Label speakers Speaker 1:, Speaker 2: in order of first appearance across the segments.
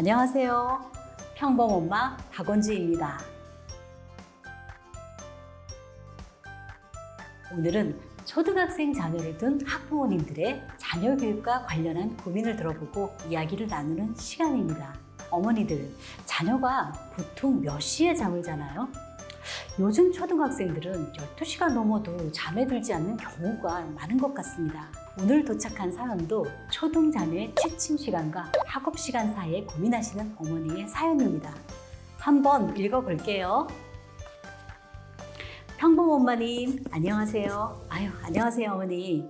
Speaker 1: 안녕하세요. 평범엄마 박원주입니다. 오늘은 초등학생 자녀를 둔 학부모님들의 자녀 교육과 관련한 고민을 들어보고 이야기를 나누는 시간입니다. 어머니들, 자녀가 보통 몇 시에 잠을 자나요? 요즘 초등학생들은 12시가 넘어도 잠에 들지 않는 경우가 많은 것 같습니다. 오늘 도착한 사연도 초등자녀의 취침 시간과 학업 시간 사이에 고민하시는 어머니의 사연입니다. 한번 읽어볼게요. 평범엄마님, 안녕하세요. 안녕하세요, 어머니.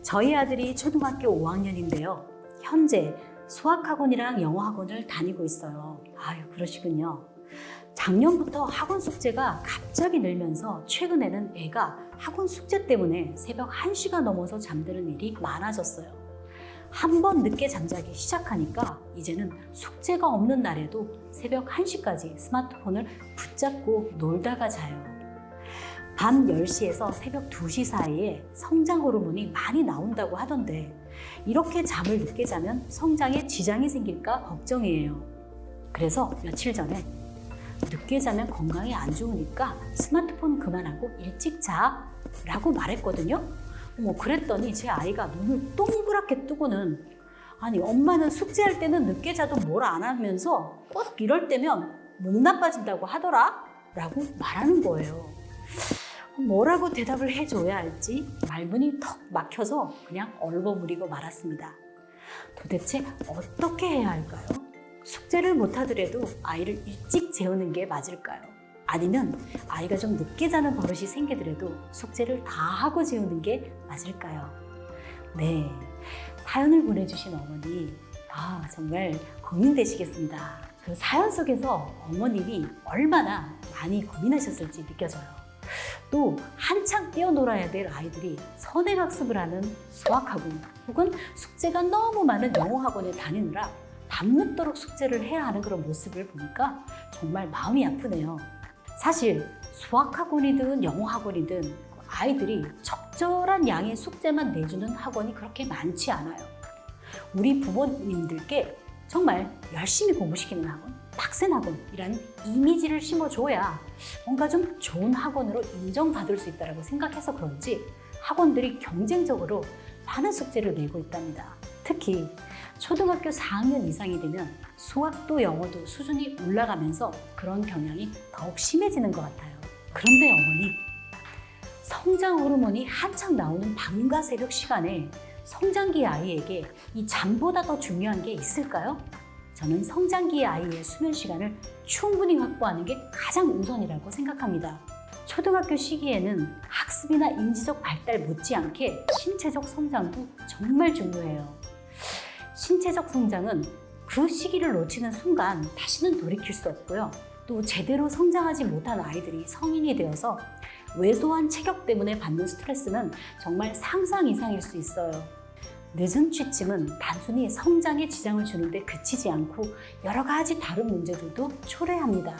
Speaker 1: 저희 아들이 초등학교 5학년인데요. 현재 수학학원이랑 영어학원을 다니고 있어요. 그러시군요. 작년부터 학원 숙제가 갑자기 늘면서 최근에는 애가 학원 숙제 때문에 새벽 1시가 넘어서 잠드는 일이 많아졌어요. 한 번 늦게 잠자기 시작하니까 이제는 숙제가 없는 날에도 새벽 1시까지 스마트폰을 붙잡고 놀다가 자요. 밤 10시에서 새벽 2시 사이에 성장 호르몬이 많이 나온다고 하던데 이렇게 잠을 늦게 자면 성장에 지장이 생길까 걱정이에요. 그래서 며칠 전에 늦게 자면 건강에 안 좋으니까 스마트폰 그만하고 일찍 자 라고 말했거든요. 그랬더니 제 아이가 눈을 동그랗게 뜨고는 엄마는 숙제할 때는 늦게 자도 뭘 안 하면서 꼭 이럴 때면 몸 나빠진다고 하더라 라고 말하는 거예요. 뭐라고 대답을 해줘야 할지 말문이 턱 막혀서 그냥 얼버무리고 말았습니다. 도대체 어떻게 해야 할까요? 숙제를 못하더라도 아이를 일찍 재우는 게 맞을까요? 아니면 아이가 좀 늦게 자는 버릇이 생기더라도 숙제를 다 하고 재우는 게 맞을까요? 네, 사연을 보내주신 어머니 정말 고민되시겠습니다. 그 사연 속에서 어머님이 얼마나 많이 고민하셨을지 느껴져요. 또 한창 뛰어놀아야 될 아이들이 선행학습을 하는 수학학원 혹은 숙제가 너무 많은 영어학원에 다니느라 밤늦도록 숙제를 해야 하는 그런 모습을 보니까 정말 마음이 아프네요. 사실 수학학원이든 영어학원이든 아이들이 적절한 양의 숙제만 내주는 학원이 그렇게 많지 않아요. 우리 부모님들께 정말 열심히 공부시키는 학원, 빡센 학원이라는 이미지를 심어줘야 뭔가 좀 좋은 학원으로 인정받을 수 있다고 생각해서 그런지 학원들이 경쟁적으로 많은 숙제를 내고 있답니다. 특히 초등학교 4학년 이상이 되면 수학도 영어도 수준이 올라가면서 그런 경향이 더욱 심해지는 것 같아요. 그런데 어머니, 성장 호르몬이 한창 나오는 밤과 새벽 시간에 성장기 아이에게 이 잠보다 더 중요한 게 있을까요? 저는 성장기 아이의 수면 시간을 충분히 확보하는 게 가장 우선이라고 생각합니다. 초등학교 시기에는 학습이나 인지적 발달 못지않게 신체적 성장도 정말 중요해요. 신체적 성장은 그 시기를 놓치는 순간 다시는 돌이킬 수 없고요. 또 제대로 성장하지 못한 아이들이 성인이 되어서 왜소한 체격 때문에 받는 스트레스는 정말 상상 이상일 수 있어요. 늦은 취침은 단순히 성장에 지장을 주는데 그치지 않고 여러 가지 다른 문제들도 초래합니다.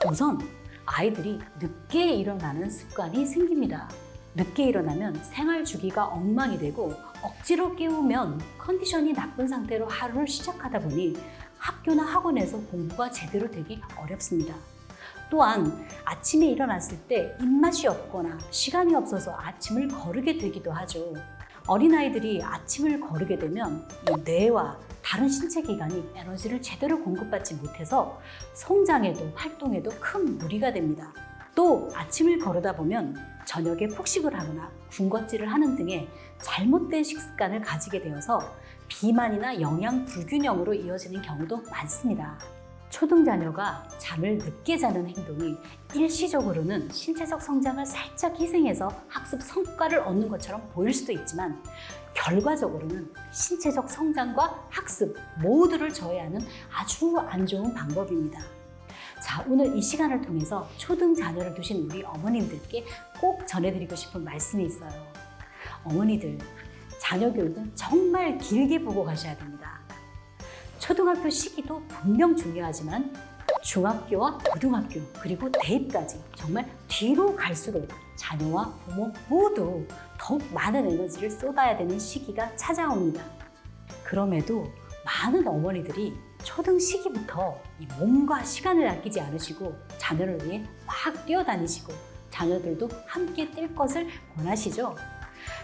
Speaker 1: 우선 아이들이 늦게 일어나는 습관이 생깁니다. 늦게 일어나면 생활 주기가 엉망이 되고 억지로 깨우면 컨디션이 나쁜 상태로 하루를 시작하다 보니 학교나 학원에서 공부가 제대로 되기 어렵습니다. 또한 아침에 일어났을 때 입맛이 없거나 시간이 없어서 아침을 거르게 되기도 하죠. 어린아이들이 아침을 거르게 되면 이 뇌와 다른 신체 기관이 에너지를 제대로 공급받지 못해서 성장에도 활동에도 큰 무리가 됩니다. 또 아침을 거르다 보면 저녁에 폭식을 하거나 군것질을 하는 등의 잘못된 식습관을 가지게 되어서 비만이나 영양 불균형으로 이어지는 경우도 많습니다. 초등자녀가 잠을 늦게 자는 행동이 일시적으로는 신체적 성장을 살짝 희생해서 학습 성과를 얻는 것처럼 보일 수도 있지만 결과적으로는 신체적 성장과 학습 모두를 저해하는 아주 안 좋은 방법입니다. 자, 오늘 이 시간을 통해서 초등 자녀를 두신 우리 어머님들께 꼭 전해드리고 싶은 말씀이 있어요. 어머니들, 자녀 교육은 정말 길게 보고 가셔야 됩니다. 초등학교 시기도 분명 중요하지만 중학교와 고등학교 그리고 대입까지 정말 뒤로 갈수록 자녀와 부모 모두 더욱 많은 에너지를 쏟아야 되는 시기가 찾아옵니다. 그럼에도 많은 어머니들이 초등 시기부터 이 몸과 시간을 아끼지 않으시고 자녀를 위해 막 뛰어다니시고 자녀들도 함께 뛸 것을 원하시죠.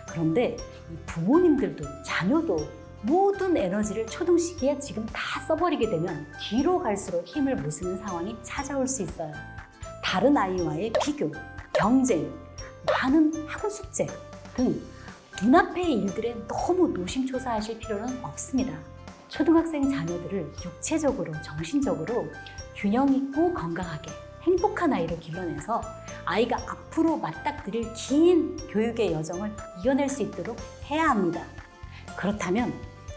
Speaker 1: 그런데 이 부모님들도 자녀도 모든 에너지를 초등 시기에 지금 다 써버리게 되면 뒤로 갈수록 힘을 못 쓰는 상황이 찾아올 수 있어요. 다른 아이와의 비교, 경쟁, 많은 학원 숙제 등 눈앞의 일들에 너무 노심초사하실 필요는 없습니다. 초등학생 자녀들을 육체적으로, 정신적으로 균형 있고 건강하게 행복한 아이로 길러내서 아이가 앞으로 맞닥뜨릴 긴 교육의 여정을 이겨낼 수 있도록 해야 합니다. 그렇다면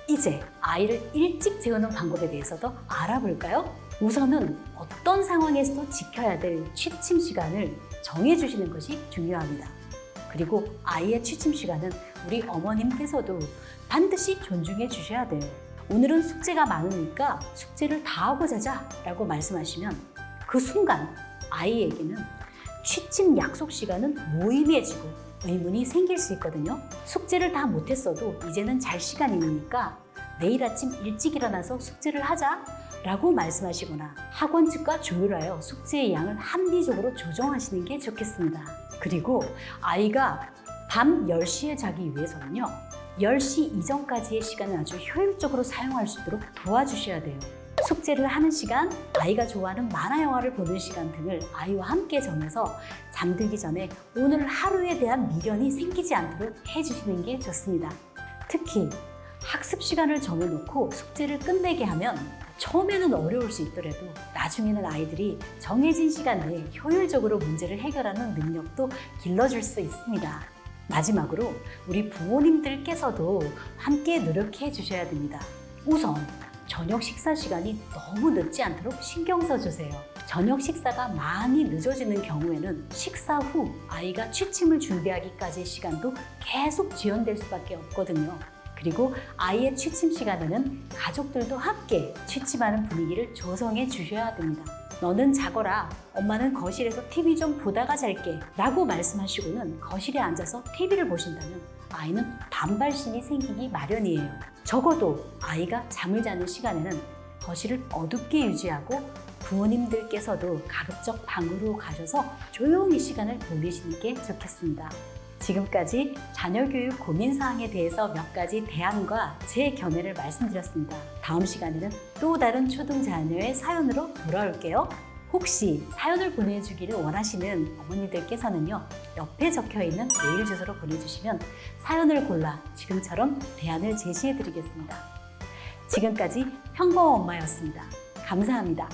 Speaker 1: 이제 아이를 일찍 재우는 방법에 대해서도 알아볼까요? 우선은 어떤 상황에서도 지켜야 될 취침 시간을 정해주시는 것이 중요합니다. 그리고 아이의 취침 시간은 우리 어머님께서도 반드시 존중해 주셔야 돼요. 오늘은 숙제가 많으니까 숙제를 다 하고 자자 라고 말씀하시면 그 순간 아이에게는 취침 약속 시간은 무의미해지고 의문이 생길 수 있거든요. 숙제를 다 못했어도 이제는 잘 시간이니까 내일 아침 일찍 일어나서 숙제를 하자 라고 말씀하시거나 학원 측과 조율하여 숙제의 양을 합리적으로 조정하시는 게 좋겠습니다. 그리고 아이가 밤 10시에 자기 위해서는요, 10시 이전까지의 시간을 아주 효율적으로 사용할 수 있도록 도와주셔야 돼요. 숙제를 하는 시간, 아이가 좋아하는 만화 영화를 보는 시간 등을 아이와 함께 정해서 잠들기 전에 오늘 하루에 대한 미련이 생기지 않도록 해주시는 게 좋습니다. 특히 학습 시간을 정해놓고 숙제를 끝내게 하면 처음에는 어려울 수 있더라도 나중에는 아이들이 정해진 시간 내에 효율적으로 문제를 해결하는 능력도 길러줄 수 있습니다. 마지막으로 우리 부모님들께서도 함께 노력해 주셔야 됩니다. 우선 저녁 식사 시간이 너무 늦지 않도록 신경 써주세요. 저녁 식사가 많이 늦어지는 경우에는 식사 후 아이가 취침을 준비하기까지의 시간도 계속 지연될 수밖에 없거든요. 그리고 아이의 취침 시간에는 가족들도 함께 취침하는 분위기를 조성해 주셔야 됩니다. 너는 자거라, 엄마는 거실에서 TV 좀 보다가 잘게 라고 말씀하시고는 거실에 앉아서 TV를 보신다면 아이는 반발심이 생기기 마련이에요. 적어도 아이가 잠을 자는 시간에는 거실을 어둡게 유지하고 부모님들께서도 가급적 방으로 가셔서 조용히 시간을 보내시는 게 좋겠습니다. 지금까지 자녀교육 고민사항에 대해서 몇 가지 대안과 제 견해를 말씀드렸습니다. 다음 시간에는 또 다른 초등 자녀의 사연으로 돌아올게요. 혹시 사연을 보내주기를 원하시는 어머니들께서는요, 옆에 적혀있는 메일 주소로 보내주시면 사연을 골라 지금처럼 대안을 제시해드리겠습니다. 지금까지 평범 엄마였습니다. 감사합니다.